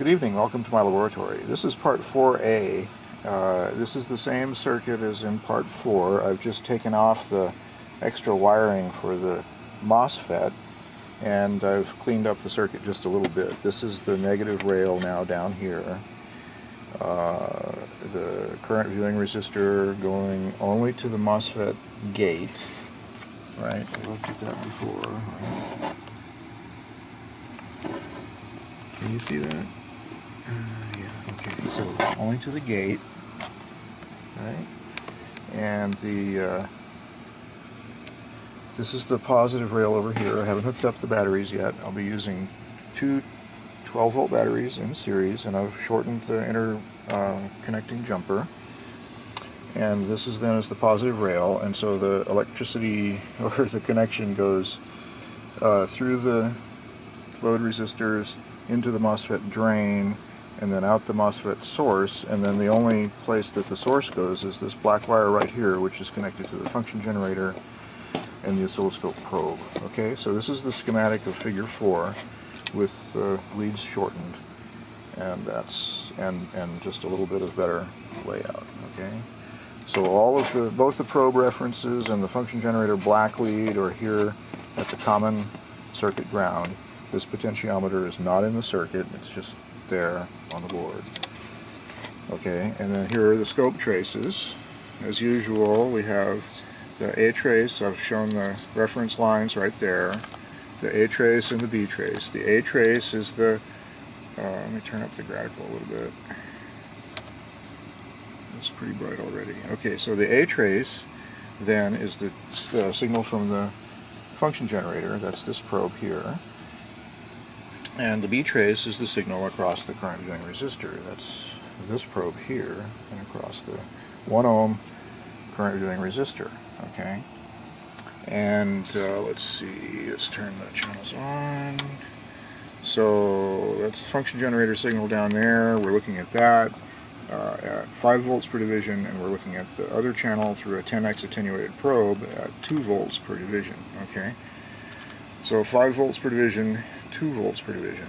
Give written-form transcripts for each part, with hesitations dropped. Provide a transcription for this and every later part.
Good evening, welcome to my laboratory. This is part 4a. This is the same circuit as in part 4. I've just taken off the extra wiring for the MOSFET and I've cleaned up the circuit just a little bit. This is the negative rail now down here. The current viewing resistor going only to the MOSFET gate. Right, I looked at that before. Can you see that? Yeah, okay, so only to the gate, right? And this is the positive rail over here. I haven't hooked up the batteries yet. I'll be using two 12-volt batteries in series, and I've shortened the interconnecting jumper. And this is then as the positive rail, and so the electricity or the connection goes through the load resistors into the MOSFET drain and then out the MOSFET source, and then the only place that the source goes is this black wire right here, which is connected to the function generator and the oscilloscope probe. Okay, so this is the schematic of figure 4 with leads shortened, and that's and just a little bit of better layout. Okay, so all of both the probe references and the function generator black lead are here at the common circuit ground. This potentiometer is not in the circuit, it's just there on the board. Okay, and then here are the scope traces. As usual, we have the A trace. I've shown the reference lines right there. The A trace and the B trace. The A trace is the, let me turn up the graphical a little bit. It's pretty bright already. Okay, so the A trace then is the signal from the function generator. That's this probe here. And the B trace is the signal across the current viewing resistor. That's this probe here and across the 1 ohm current viewing resistor. Okay, and let's see, let's turn the channels on. So that's the function generator signal down there. We're looking at that at 5 volts per division, and we're looking at the other channel through a 10x attenuated probe at 2 volts per division. Okay, so 5 volts per division, 2 volts per division.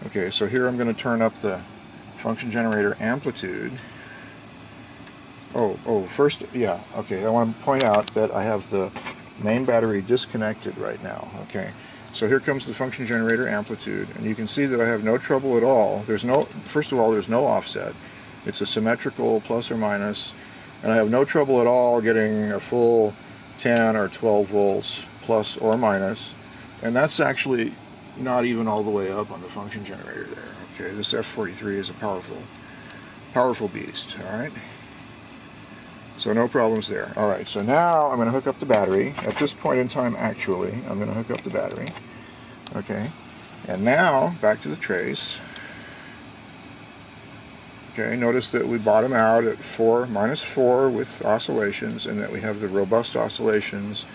Okay, so here I'm going to turn up the function generator amplitude. First, yeah, okay, I want to point out that I have the main battery disconnected right now. Okay, so here comes the function generator amplitude, and you can see that I have no trouble at all. First of all, there's no offset. It's a symmetrical plus or minus, and I have no trouble at all getting a full 10 or 12 volts plus or minus, and that's actually not even all the way up on the function generator there. Okay, this F43 is a powerful beast. All right, so no problems there. All right, so now I'm going to hook up the battery. At this point in time, actually, I'm going to hook up the battery. Okay, and now back to the trace. Okay, notice that we bottom out at -4 with oscillations, and that we have the robust oscillations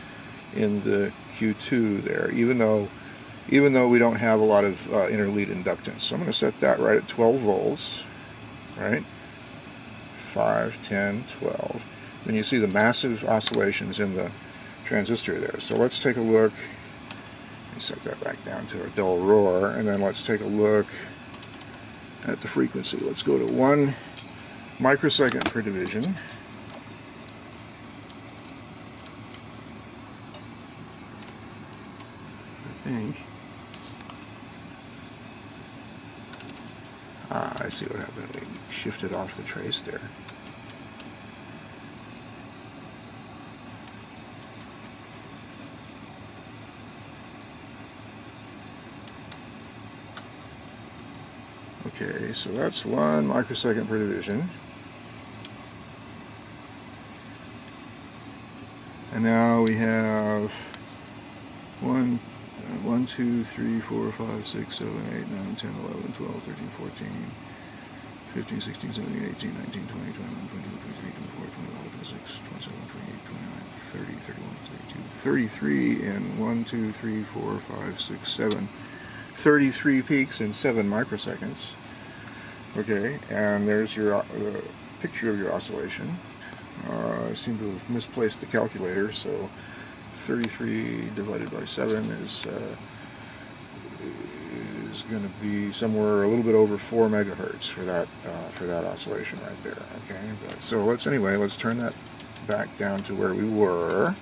in the Q2 there, even though we don't have a lot of interlead inductance. So I'm going to set that right at 12 volts, right? 5, 10, 12. Then you see the massive oscillations in the transistor there. So let's take a look. Let me set that back down to a dull roar, and then let's take a look at the frequency. Let's go to 1 microsecond per division. I think. I see what happened. We shifted off the trace there. Okay, so that's 1 microsecond per division. And now we have 1, 2, 3, 4, 5, 6, 7, 8, 9, 10, 11, 12, 13, 14, 15, 16, 17, 18, 19, 20, 21, 22, 23, 24, 25, 26, 27, 28, 29, 30, 31, 32, 33 in 1, 2, 3, 4, 5, 6, 7. 33 peaks in 7 microseconds. Okay, and there's your picture of your oscillation. I seem to have misplaced the calculator, so 33 divided by 7 is is going to be somewhere a little bit over 4 megahertz for that oscillation right there. Okay, but, so let's turn that back down to where we were.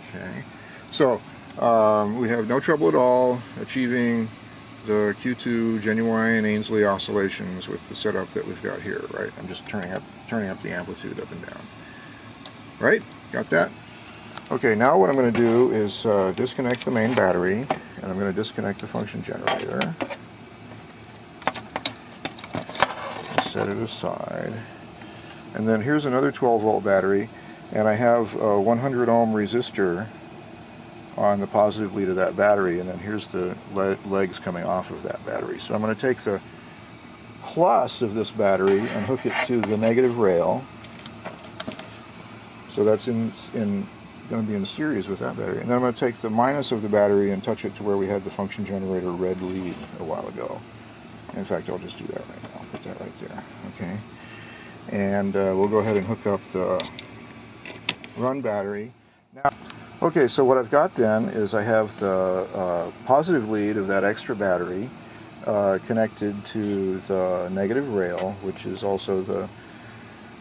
Okay, so we have no trouble at all achieving the Q2 genuine Ainsley oscillations with the setup that we've got here, right? I'm just turning up the amplitude up and down. Right? Got that? Okay, now what I'm going to do is disconnect the main battery, and I'm going to disconnect the function generator. Set it aside. And then here's another 12-volt battery, and I have a 100 ohm resistor on the positive lead of that battery, and then here's the legs coming off of that battery. So I'm going to take the plus of this battery and hook it to the negative rail. So that's going to be in series with that battery. And then I'm going to take the minus of the battery and touch it to where we had the function generator red lead a while ago. In fact, I'll just do that right now. Put that right there. Okay. And we'll go ahead and hook up the run battery. Now, okay, so what I've got then is I have the positive lead of that extra battery connected to the negative rail, which is also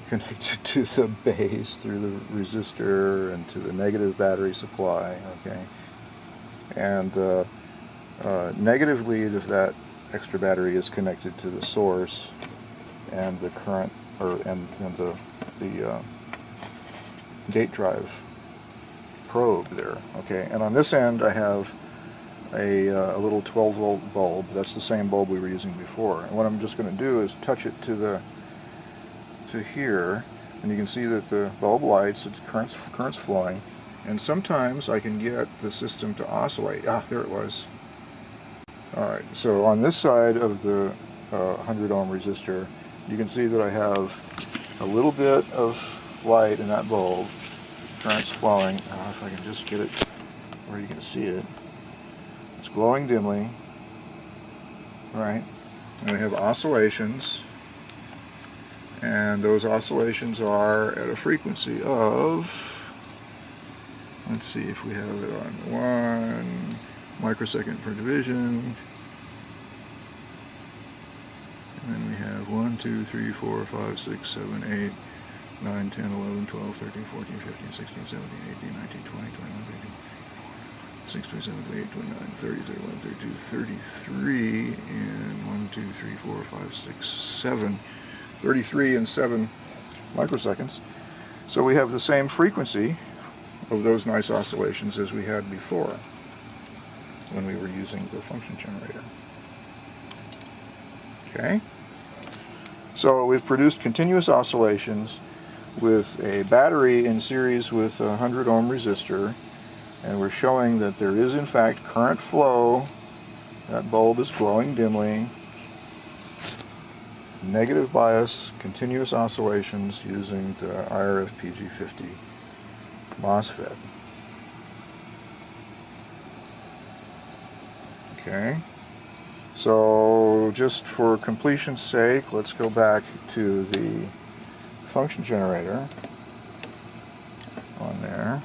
connected to the base through the resistor and to the negative battery supply. Okay, and the negative lead of that extra battery is connected to the source and the current, and the gate drive probe there. Okay, and on this end I have a little 12-volt bulb. That's the same bulb we were using before. And what I'm just going to do is touch it to here, and you can see that the bulb lights, its current's flowing, and sometimes I can get the system to oscillate. Ah, there it was. Alright, so on this side of the 100 ohm resistor, you can see that I have a little bit of light in that bulb. Current's flowing. If I can just get it where you can see it. It's glowing dimly. Right? And we have oscillations. And those oscillations are at a frequency of, let's see if we have it on 1 microsecond per division. And then we have 1, 2, 3, 4, 5, 6, 7, 8, 9, 10, 11, 12, 13, 14, 15, 16, 17, 18, 19, 20, 21, 22, 6, 27, 28, 29, 30, 31, 32, 33, and 1, 2, 3, 4, 5, 6, 7, 33 and 7 microseconds. So we have the same frequency of those nice oscillations as we had before when we were using the function generator. Okay? So we've produced continuous oscillations with a battery in series with a 100 ohm resistor, and we're showing that there is in fact current flow. That bulb is glowing dimly. Negative bias, continuous oscillations using the IRF-PG50 MOSFET. Okay, so just for completion's sake, let's go back to the function generator on there,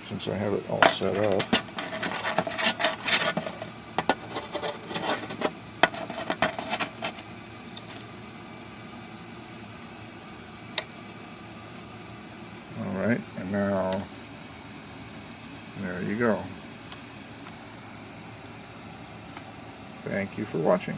since I have it all set up. Alright, and now, there you go. Thank you for watching.